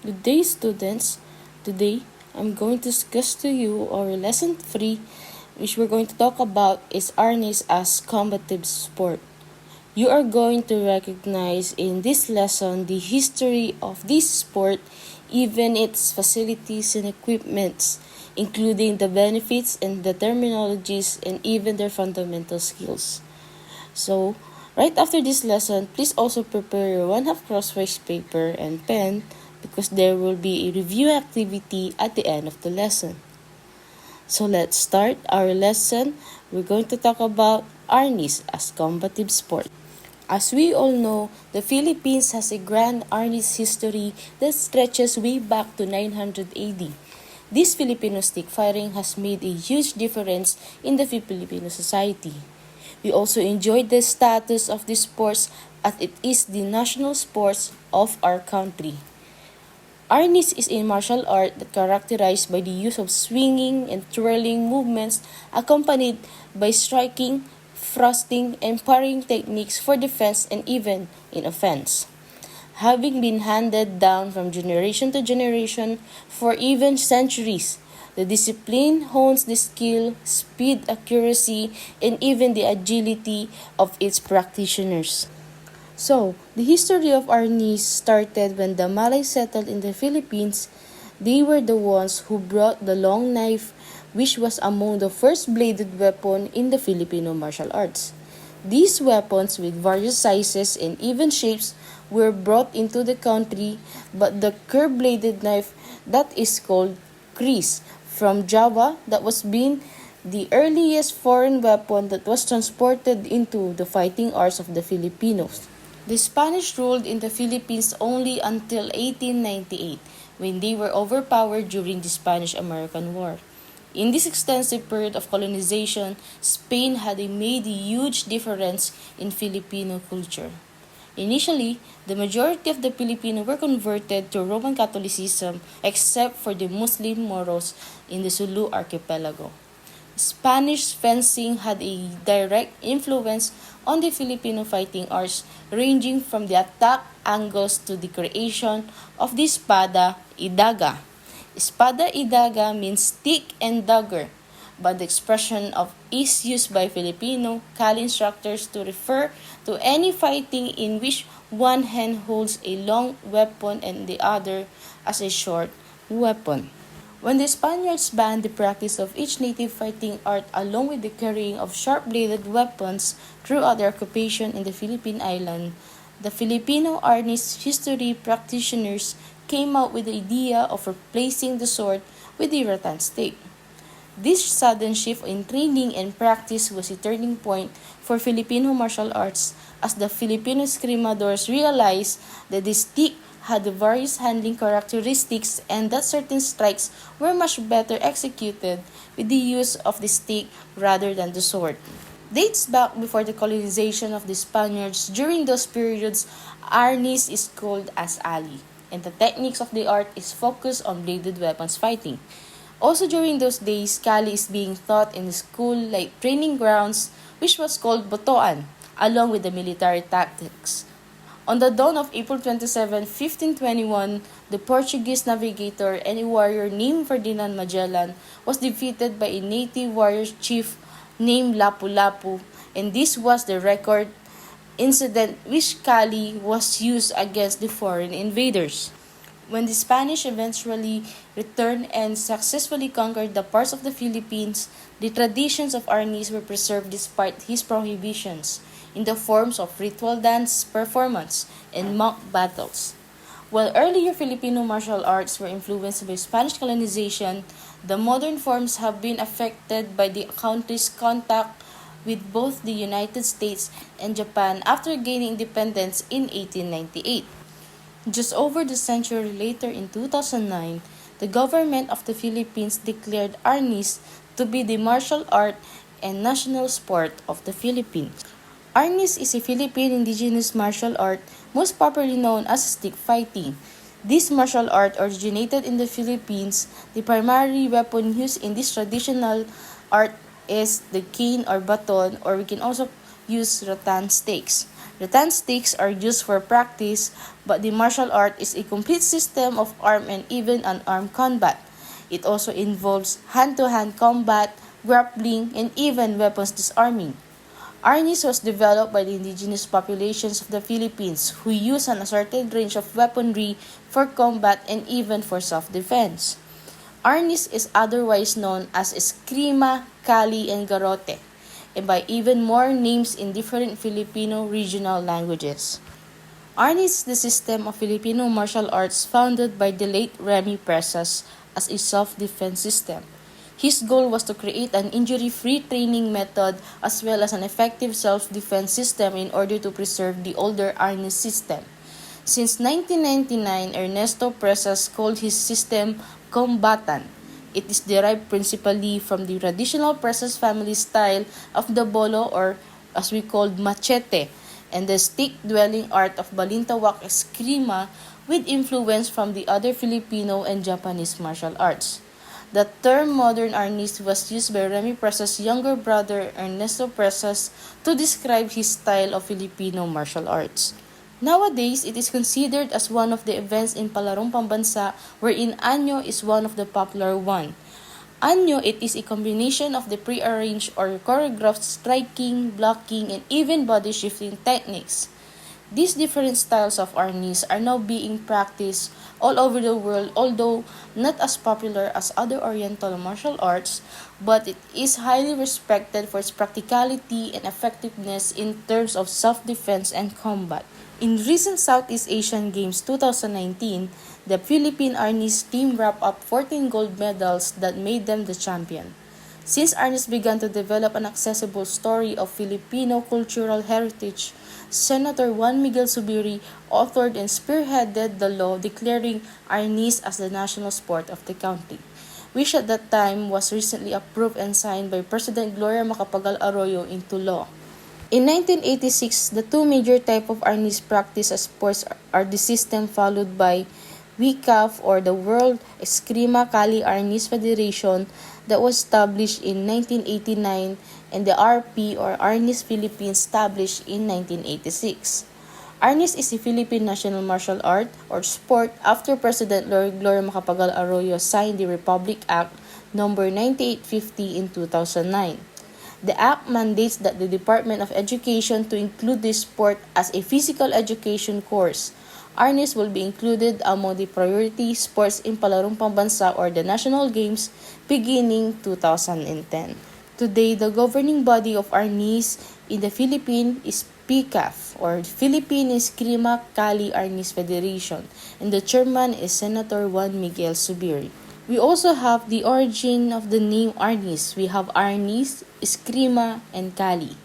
Good day, students. Today, I'm going to discuss to you our lesson 3, which we're going to talk about is Arnis as combative sport. You are going to recognize in this lesson the history of this sport, even its facilities and equipments, including the benefits and the terminologies and even their fundamental skills. So, right after this lesson, please also prepare your 1/2 crosswise paper and pen because there will be a review activity at the end of the lesson. So let's start our lesson. We're going to talk about Arnis as combative sport. As we all know, the Philippines has a grand Arnis history that stretches way back to 900 AD. This Filipino stick fighting has made a huge difference in the Filipino society. We also enjoy the status of this sports as it is the national sports of our country. Arnis is a martial art that characterized by the use of swinging and twirling movements accompanied by striking, thrusting, and parrying techniques for defense and even in offense. Having been handed down from generation to generation for even centuries, the discipline hones the skill, speed, accuracy, and even the agility of its practitioners. So, the history of Arnis started when the Malays settled in the Philippines. They were the ones who brought the long knife, which was among the first bladed weapon in the Filipino martial arts. These weapons, with various sizes and even shapes, were brought into the country, but the curved-bladed knife that is called kris from Java that was being the earliest foreign weapon that was transported into the fighting arts of the Filipinos. The Spanish ruled in the Philippines only until 1898, when they were overpowered during the Spanish-American War. In this extensive period of colonization, Spain had made a huge difference in Filipino culture. Initially, the majority of the Filipino were converted to Roman Catholicism except for the Muslim Moros in the Sulu archipelago. Spanish fencing had a direct influence on the Filipino fighting arts, ranging from the attack angles to the creation of the espada idaga. Espada idaga means stick and dagger, but the expression is used by Filipino Kali instructors to refer to any fighting in which one hand holds a long weapon and the other as a short weapon. When the Spaniards banned the practice of each native fighting art along with the carrying of sharp-bladed weapons throughout their occupation in the Philippine island, the Filipino Arnis history practitioners came out with the idea of replacing the sword with the rattan stick. This sudden shift in training and practice was a turning point for Filipino martial arts as the Filipino escrimadores realized that the stick had various handling characteristics and that certain strikes were much better executed with the use of the stick rather than the sword. Dates back before the colonization of the Spaniards. During those periods, Arnis is called as Ali, and the techniques of the art is focused on bladed weapons fighting. Also during those days, Kali is being taught in the school like training grounds, which was called Botoan, along with the military tactics. On the dawn of April 27, 1521, the Portuguese navigator and a warrior named Ferdinand Magellan was defeated by a native warrior chief named Lapu-Lapu, and this was the record incident which Kali was used against the foreign invaders. When the Spanish eventually returned and successfully conquered the parts of the Philippines, the traditions of Arnis were preserved despite his prohibitions in the forms of ritual dance performance and mock battles. While earlier Filipino martial arts were influenced by Spanish colonization, the modern forms have been affected by the country's contact with both the United States and Japan after gaining independence in 1898. Just over the century later in 2009, the government of the Philippines declared Arnis to be the martial art and national sport of the Philippines. Arnis is a Philippine indigenous martial art most popularly known as stick fighting. This martial art originated in the Philippines. The primary weapon used in this traditional art is the cane or baton, or we can also use rattan sticks. Rattan sticks are used for practice, but the martial art is a complete system of armed and even unarmed combat. It also involves hand-to-hand combat, grappling, and even weapons disarming. Arnis was developed by the indigenous populations of the Philippines who use an assorted range of weaponry for combat and even for self-defense. Arnis is otherwise known as Eskrima, Kali, and Garote, and by even more names in different Filipino regional languages. Arnis is the system of Filipino martial arts founded by the late Remy Presas as a self-defense system. His goal was to create an injury-free training method as well as an effective self-defense system in order to preserve the older Arnis system. Since 1999, Ernesto Presas called his system Combative. It is derived principally from the traditional Presas family style of the bolo or as we called machete and the stick-dwelling art of Balintawak Eskrima with influence from the other Filipino and Japanese martial arts. The term modern Arnis was used by Remy Presas' younger brother Ernesto Presas to describe his style of Filipino martial arts. Nowadays, it is considered as one of the events in Palarong Pambansa wherein Anyo is one of the popular one. Anyo, it is a combination of the pre-arranged or choreographed striking, blocking, and even body shifting techniques. These different styles of Arnis are now being practiced all over the world, although not as popular as other Oriental martial arts, but it is highly respected for its practicality and effectiveness in terms of self-defense and combat. In recent Southeast Asian Games 2019, the Philippine Arnis team wrapped up 14 gold medals that made them the champion. Since Arnis began to develop an accessible story of Filipino cultural heritage, Senator Juan Miguel Zubiri authored and spearheaded the law declaring Arnis as the national sport of the country, which at that time was recently approved and signed by President Gloria Macapagal Arroyo into law. In 1986, the two major types of Arnis practice as sports are the system followed by WCAF or the World Eskrima Kali Arnis Federation that was established in 1989 and the RP or Arnis Philippines established in 1986. Arnis is a Philippine national martial art or sport after President Gloria Macapagal Arroyo signed the Republic Act No. 9850 in 2009. The Act mandates that the Department of Education to include this sport as a physical education course. Arnis will be included among the priority sports in Palarong Pambansa or the National Games beginning 2010. Today, the governing body of Arnis in the Philippines is PCAF or Philippine Eskrima Kali Arnis Federation and the chairman is Senator Juan Miguel Zubiri. We also have the origin of the name Arnis. We have Arnis, Eskrima, and Kali.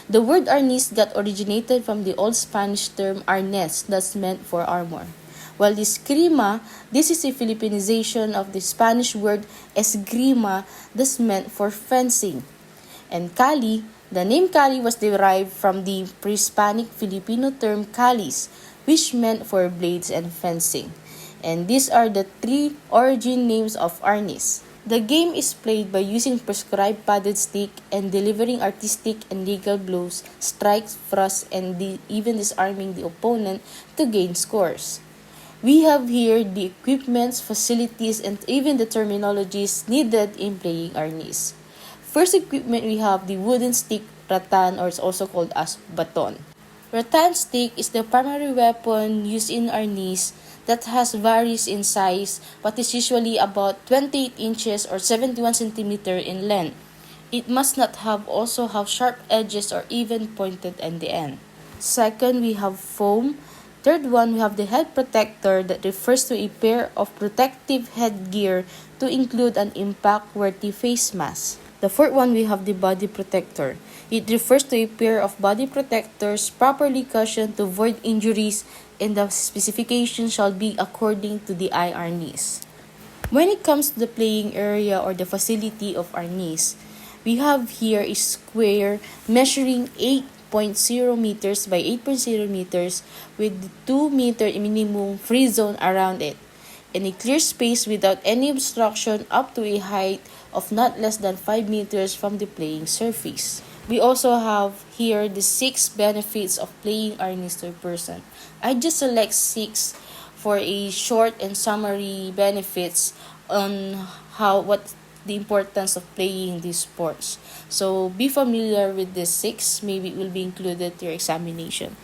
The word Arnis got originated from the Old Spanish term arnes that's meant for armor. While the eskrima, this is a Filipinization of the Spanish word esgrima that's meant for fencing. And Kali, the name Kali was derived from the pre-Hispanic Filipino term kalis, which meant for blades and fencing. And these are the three origin names of Arnis. The game is played by using prescribed padded stick and delivering artistic and legal blows, strikes, thrusts, and even disarming the opponent to gain scores. We have here the equipments, facilities, and even the terminologies needed in playing Arnis. First equipment we have the wooden stick rattan or it's also called as baton. Rattan stick is the primary weapon used in Arnis that has varies in size but is usually about 28 inches or 71 centimeter in length. It must not also have sharp edges or even pointed at the end. Second, we have foam. Third one, we have the head protector that refers to a pair of protective headgear to include an impact-worthy face mask. The fourth one, we have the body protector. It refers to a pair of body protectors properly cushioned to avoid injuries and the specification shall be according to the Arnis. When it comes to the playing area or the facility of Arnis, we have here a square measuring 8.0 meters by 8.0 meters with 2 meter minimum free zone around it and a clear space without any obstruction up to a height of not less than 5 meters from the playing surface. We also have here the 6 benefits of playing Arnis to a person. I just select 6 for a short and summary benefits on what the importance of playing these sports. So be familiar with these 6, maybe it will be included to your examination.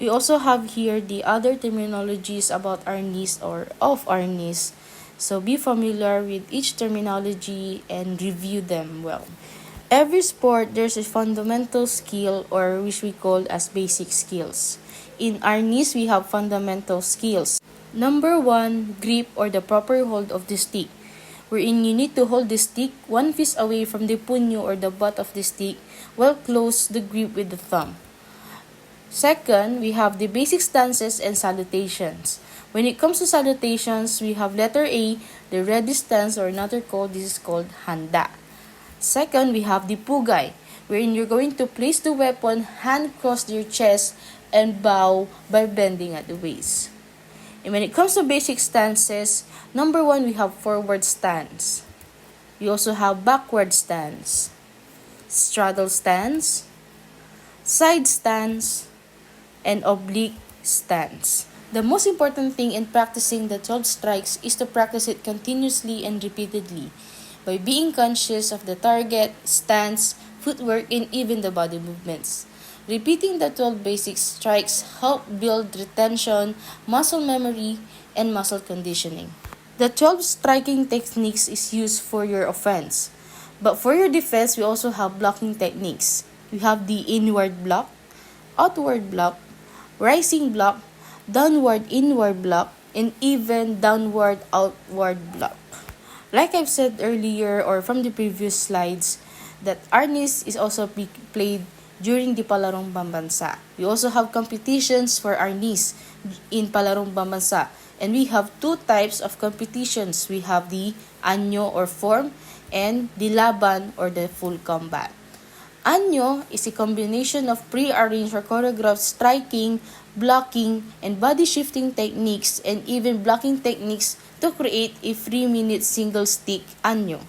We also have here the other terminologies about Arnis or of Arnis. So be familiar with each terminology and review them well. Every sport, there's a fundamental skill or which we call as basic skills. In Arnis, we have fundamental skills. Number 1, grip or the proper hold of the stick, wherein you need to hold the stick 1 fist away from the punyo or the butt of the stick while close the grip with the thumb. Second, we have the basic stances and salutations. When it comes to salutations, we have letter A, the ready stance or another code, this is called handa. Second, we have the pugay, wherein you're going to place the weapon hand across your chest and bow by bending at the waist. And when it comes to basic stances, number 1, we have forward stance. We also have backward stance, straddle stance, side stance, and oblique stance. The most important thing in practicing the 12 strikes is to practice it continuously and repeatedly by being conscious of the target, stance, footwork, and even the body movements. Repeating the 12 basic strikes help build retention, muscle memory, and muscle conditioning. The 12 striking techniques is used for your offense. But for your defense, we also have blocking techniques. We have the inward block, outward block, rising block, downward inward block, and even downward outward block. Like I've said earlier or from the previous slides, that Arnis is also played during the Palarong Pambansa. We also have competitions for Arnis in Palarong Pambansa. And we have 2 types of competitions. We have the Anyo or form and the Laban or the full combat. Anyo is a combination of pre-arranged or choreographed striking, blocking, and body shifting techniques and even blocking techniques to create a 3-minute single stick Anyo.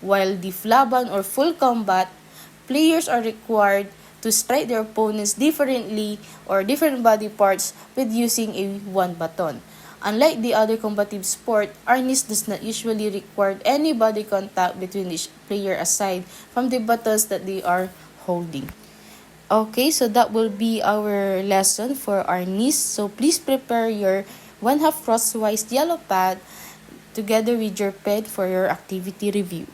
While the Laban or full combat, players are required to strike their opponents differently or different body parts with using a 1 baton. Unlike the other combative sport, Arnis does not usually require any body contact between each player aside from the batons that they are holding. Okay, so that will be our lesson for Arnis. So please prepare your 1/2 crosswise yellow pad together with your pen for your activity review.